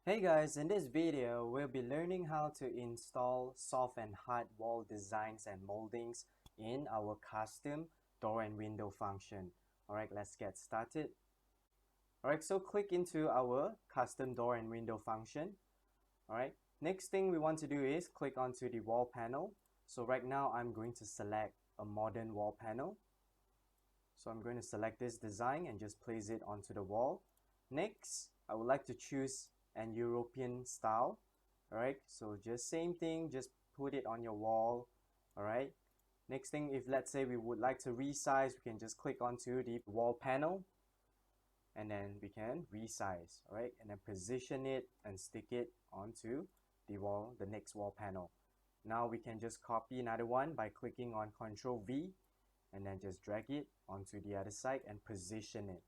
Hey guys, in this video, we'll be learning how to install soft and hard wall designs and moldings in our custom door and window function. Alright, let's get started. Alright, so click into our custom door and window function. Alright, next thing we want to do is click onto the wall panel. So right now, I'm going to select a modern wall panel. So I'm going to select this design and just place it onto the wall. Next, I would like to choose an European style. Alright, so just same thing, just put it on your wall. Alright, next thing, if let's say we would like to resize, we can just click onto the wall panel and then we can resize. Alright, and then position it and stick it onto the wall, the next wall panel. Now we can just copy another one by clicking on Ctrl V and then just drag it onto the other side and position it.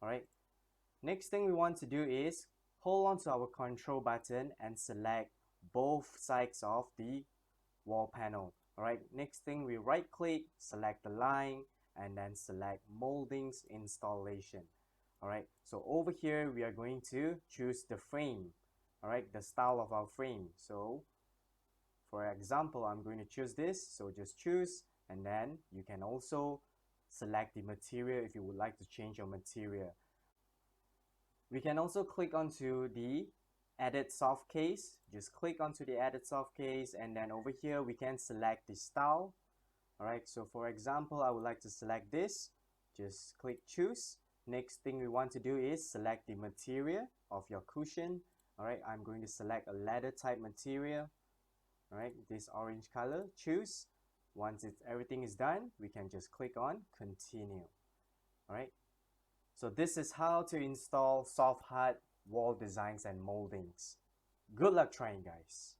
Alright, next thing we want to do is hold on to our control button and select both sides of the wall panel. Alright, next thing we right click, select the line and then select moldings installation. Alright, so over here we are going to choose the frame. Alright, the style of our frame. So for example, I'm going to choose this, so just choose, and then you can also select the material if you would like to change your material. We can also click onto the edit soft case. Just click onto the edit soft case, and then over here we can select the style. Alright, so for example, I would like to select this. Just click choose. Next thing we want to do is select the material of your cushion. Alright, I'm going to select a leather type material. Alright, this orange color, choose. Once everything is done, we can just click on continue. Alright, so this is how to install soft hard wall designs and moldings. Good luck trying, guys.